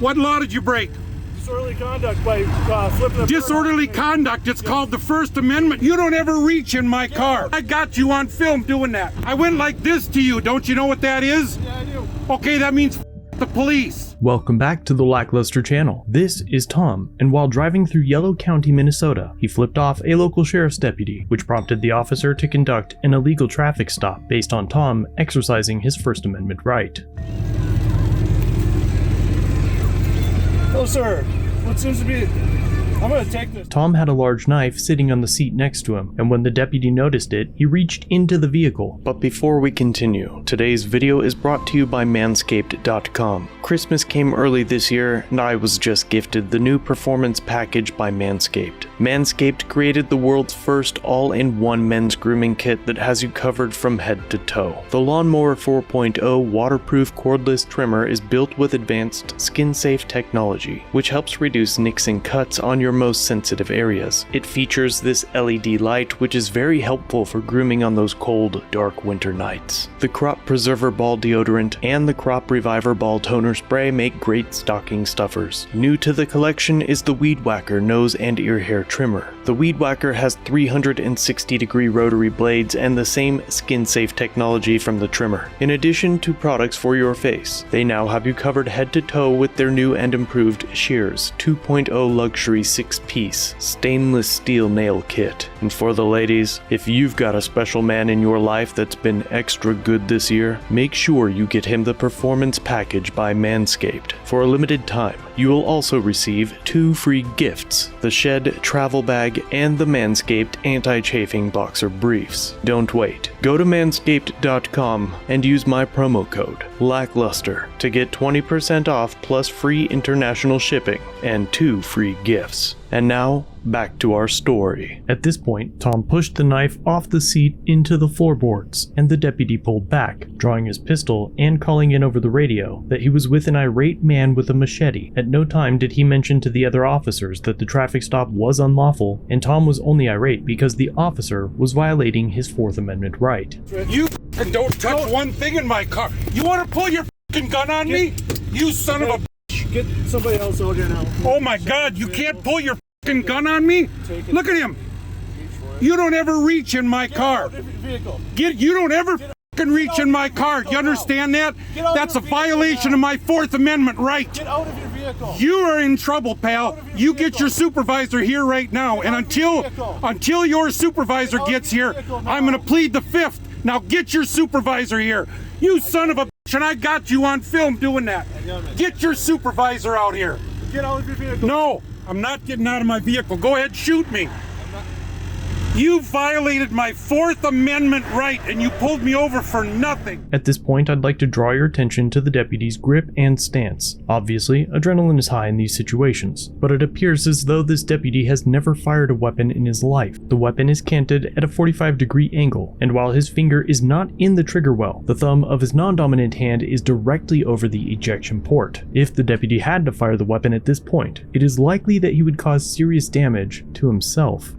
What law did you break? Disorderly conduct by flipping the Disorderly conduct. It's called the First Amendment. You don't ever reach in my car. I got you on film doing that. I went like this to you. Don't you know what that is? Yeah, I do. Okay, that means the police. Welcome back to the LackLuster channel. This is Tom, and while driving through Yellow County, Minnesota, he flipped off a local sheriff's deputy, which prompted the officer to conduct an illegal traffic stop based on Tom exercising his First Amendment right. Oh, sir. What seems to be... I'm gonna take this. Tom had a large knife sitting on the seat next to him, and when the deputy noticed it, he reached into the vehicle. But before we continue, today's video is brought to you by Manscaped.com. Christmas came early this year, and I was just gifted the new Performance Package by Manscaped. Manscaped created the world's first all-in-one men's grooming kit that has you covered from head to toe. The Lawnmower 4.0 waterproof cordless trimmer is built with advanced skin-safe technology, which helps reduce nicks and cuts on your most sensitive areas. It features this LED light, which is very helpful for grooming on those cold, dark winter nights. The Crop Preserver Ball Deodorant and the Crop Reviver Ball Toner Spray make great stocking stuffers. New to the collection is the Weed Whacker Nose and Ear Hair Trimmer. The Weed Whacker has 360-degree rotary blades and the same skin-safe technology from the trimmer. In addition to products for your face, they now have you covered head to toe with their new and improved Shears 2.0 Luxury 6-piece stainless steel nail kit. And for the ladies, if you've got a special man in your life that's been extra good this year, make sure you get him the Performance Package by Manscaped. For a limited time, you will also receive 2 free gifts: the Shed Travel Bag and the Manscaped Anti-Chafing Boxer Briefs. Don't wait. Go to Manscaped.com and use my promo code LackLuster to get 20% off plus free international shipping and 2 free gifts. And now, back to our story. At this point, Tom pushed the knife off the seat into the floorboards, and the deputy pulled back, drawing his pistol and calling in over the radio that he was with an irate man with a machete. At no time did he mention to the other officers that the traffic stop was unlawful, and Tom was only irate because the officer was violating his Fourth Amendment right. You don't touch one thing in my car. You want to pull your gun on me? You son of a... Get somebody else out here now. Oh my God, you can't pull your gun on me? Look at him. You don't ever reach in my car. You don't ever reach in my car. You understand that? That's a violation of my Fourth Amendment right. Get out of your vehicle. You are in trouble, pal. You get your supervisor here right now, and until your supervisor gets here, I'm gonna plead the Fifth. Now get your supervisor here. You son of a bitch, and I got you on film doing that. Get your supervisor out here. Get out of your vehicle. No, I'm not getting out of my vehicle. Go ahead, shoot me. You violated my Fourth Amendment right, and you pulled me over for nothing. At this point, I'd like to draw your attention to the deputy's grip and stance. Obviously, adrenaline is high in these situations, but it appears as though this deputy has never fired a weapon in his life. The weapon is canted at a 45-degree angle, and while his finger is not in the trigger well, the thumb of his non-dominant hand is directly over the ejection port. If the deputy had to fire the weapon at this point, it is likely that he would cause serious damage to himself.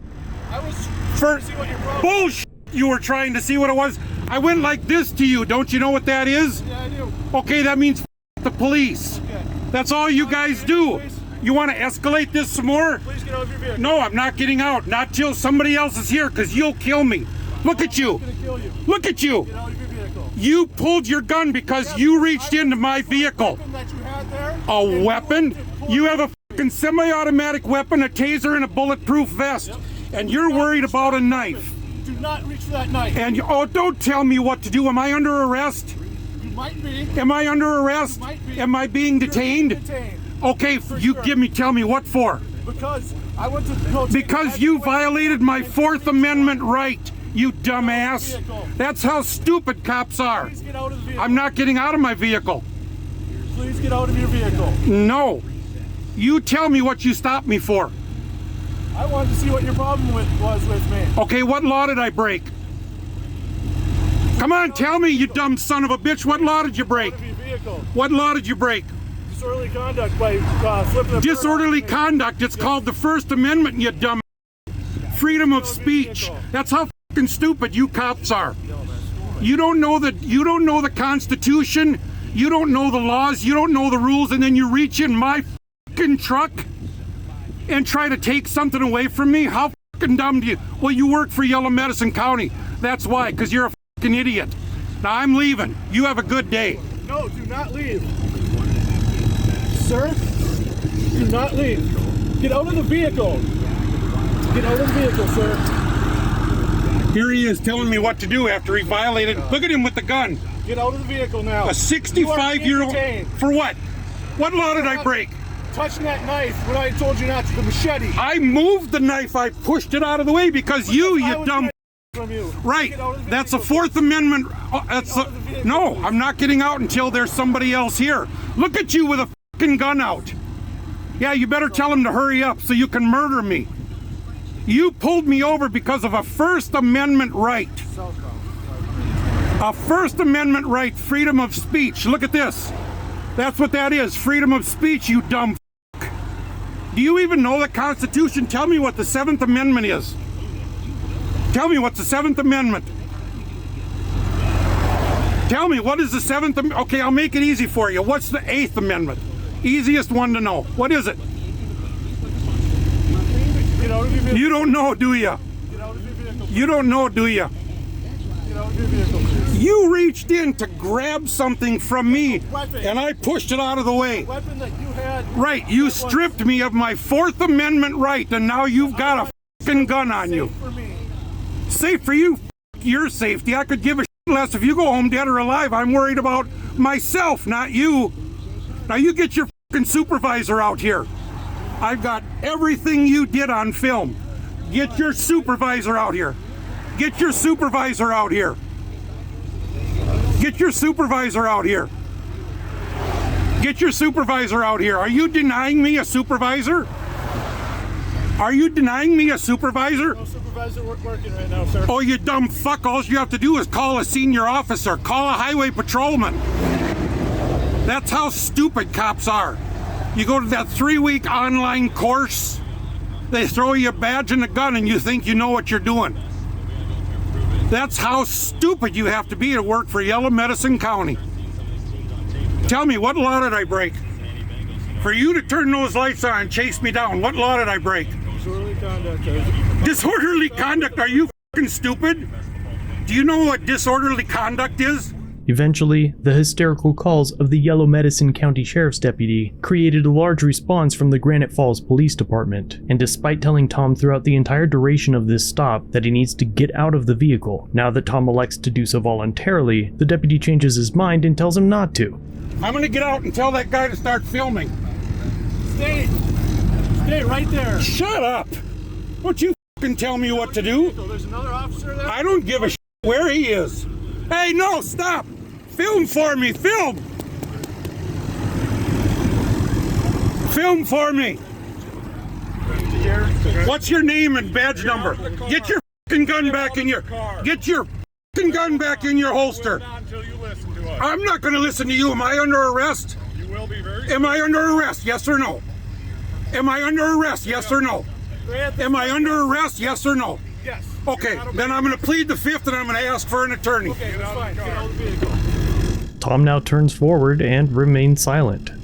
I was First, bullshit! You were trying to see what it was. I went like this to you. Don't you know what that is? Yeah, I do. Okay, that means the police. Okay. That's all you guys do. You want to escalate this some more? Please get out of your vehicle. No, I'm not getting out. Not till somebody else is here, because you'll kill me. Look at you. I'm gonna kill you. Look at you. Get out of your vehicle. You pulled your gun because you reached into my vehicle. That you had there, A weapon? You have a fucking semi-automatic weapon, a taser, and a bulletproof vest. And you're worried about a knife. Do not reach for that knife. And don't tell me what to do. Am I under arrest? You might be. Am I under arrest? You might be. Am I being detained? Detained. Okay, you sure. tell me what for? Because I went to go Because you violated my Fourth Amendment right, you dumbass. That's how stupid cops are. Please get out of the vehicle. I'm not getting out of my vehicle. Please get out of your vehicle. No. You tell me what you stopped me for. I wanted to see what your problem was with me. Okay, what law did I break? Come on, tell me, you dumb son of a bitch. What law did you break? Out of your vehicle. What law did you break? Disorderly conduct by flipping the... Disorderly conduct. It's called the First Amendment, you dumb. Freedom of speech. That's how fucking stupid you cops are. You don't know the Constitution. You don't know the laws, you don't know the rules, and then you reach in my fucking truck and try to take something away from me? How fucking dumb do you? Well, you work for Yellow Medicine County. That's why, because you're a fucking idiot. Now I'm leaving. You have a good day. No, do not leave. Sir, do not leave. Get out of the vehicle. Get out of the vehicle, sir. Here he is telling me what to do after he violated. Look at him with the gun. Get out of the vehicle now. A 65-year-old. For what? What law did I break? Touching that knife when I told you not to, the machete. I moved the knife. I pushed it out of the way because you dumb. From you. Right. That's a Fourth Amendment. No, I'm not getting out until there's somebody else here. Look at you with a fucking gun out. Yeah, you better tell him to hurry up so you can murder me. You pulled me over because of a First Amendment right. A First Amendment right, freedom of speech. Look at this. That's what that is, freedom of speech, you dumb f***. Do you even know the Constitution? Tell me what the 7th Amendment is. Tell me what's the 7th Amendment. Tell me, what is the 7th Amendment? Okay, I'll make it easy for you. What's the 8th Amendment? Easiest one to know. What is it? You don't know, do you? You don't know, do you? You reached in to grab something from me, and I pushed it out of the way. Right, you stripped me of my Fourth Amendment right, and now you've got a fucking gun on you. Safe for you, your safety. I could give a shit less if you go home dead or alive. I'm worried about myself, not you. Now you get your fucking supervisor out here. I've got everything you did on film. Get your supervisor out here. Get your supervisor out here. Get your supervisor out here. Get your supervisor out here. Are you denying me a supervisor? Are you denying me a supervisor? No supervisor working right now, sir. Oh, you dumb fuck. All you have to do is call a senior officer. Call a highway patrolman. That's how stupid cops are. You go to that 3-week online course, they throw you a badge and a gun and you think you know what you're doing. That's how stupid you have to be to work for Yellow Medicine County. Tell me, what law did I break? For you to turn those lights on and chase me down, what law did I break? Disorderly conduct. Disorderly conduct? Are you fucking stupid? Do you know what disorderly conduct is? Eventually, the hysterical calls of the Yellow Medicine County Sheriff's deputy created a large response from the Granite Falls Police Department, and despite telling Tom throughout the entire duration of this stop that he needs to get out of the vehicle, now that Tom elects to do so voluntarily, the deputy changes his mind and tells him not to. I'm gonna get out and tell that guy to start filming. Stay right there. Shut up! Don't you fucking tell me what to do. There's another officer there. I don't give a shit where he is. Hey, no, stop! Film for me, film! Film for me! What's your name and badge number? Get your fucking gun back in your... Get your fucking gun back in your holster. I'm not gonna listen to you. Am I under arrest? You will be very... Am I under arrest, yes or no? Am I under arrest, yes or no? Am I under arrest, yes or no? Yes. Okay, then I'm gonna plead the 5th and I'm gonna ask for an attorney. Okay, that's fine. Get out of the vehicle. Tom now turns forward and remains silent. Get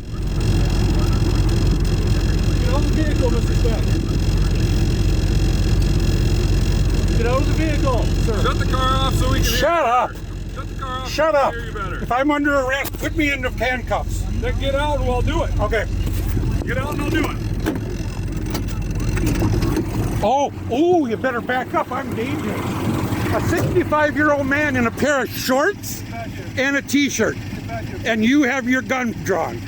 out of the vehicle, Mr. Speck. Get out of the vehicle, sir. Shut the car off so we can Shut up! Shut the car off Shut so up! we can hear you better. If I'm under arrest, put me into handcuffs. Then get out and we'll do it. Okay. Get out and I'll do it. Oh, you better back up. I'm dangerous. A 65-year-old man in a pair of shorts and a t-shirt. And you have your gun drawn.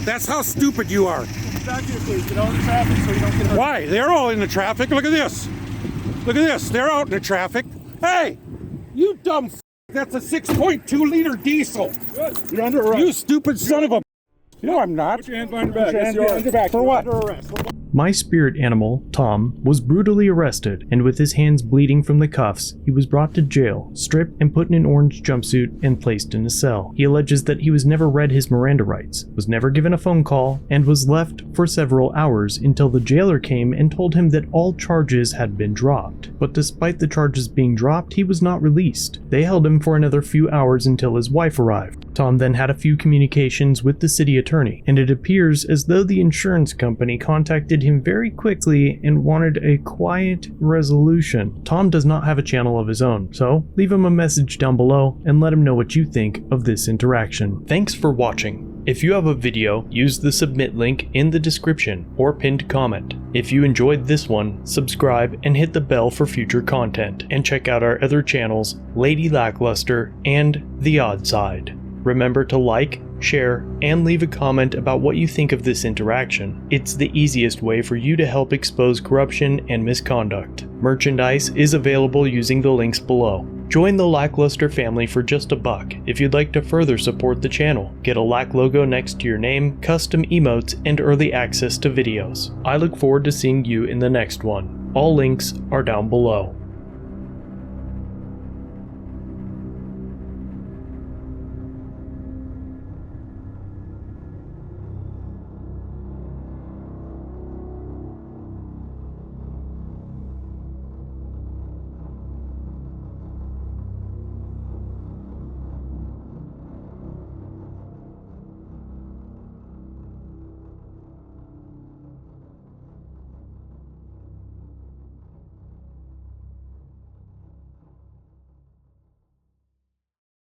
That's how stupid you are. Back here, please. Get out of the traffic so you don't get hurt. Why? They're all in the traffic. Look at this. Look at this. They're out in the traffic. Hey, you dumb f***. That's a 6.2 liter diesel. Good. You're under arrest. You stupid son of a... No, I'm not. Put your hand behind your back. Put your hand behind your back. For what? Under arrest. My spirit animal, Tom, was brutally arrested, and with his hands bleeding from the cuffs, he was brought to jail, stripped and put in an orange jumpsuit and placed in a cell. He alleges that he was never read his Miranda rights, was never given a phone call, and was left for several hours until the jailer came and told him that all charges had been dropped. But despite the charges being dropped, he was not released. They held him for another few hours until his wife arrived. Tom then had a few communications with the city attorney, and it appears as though the insurance company contacted him very quickly and wanted a quiet resolution. Tom does not have a channel of his own, so leave him a message down below and let him know what you think of this interaction. Thanks for watching. If you have a video, use the submit link in the description or pinned comment. If you enjoyed this one, subscribe and hit the bell for future content, and check out our other channels, Lady LackLuster and The Odd Side. Remember to like, share, and leave a comment about what you think of this interaction. It's the easiest way for you to help expose corruption and misconduct. Merchandise is available using the links below. Join the LackLuster family for just $1 if you'd like to further support the channel. Get a Lack logo next to your name, custom emotes, and early access to videos. I look forward to seeing you in the next one. All links are down below.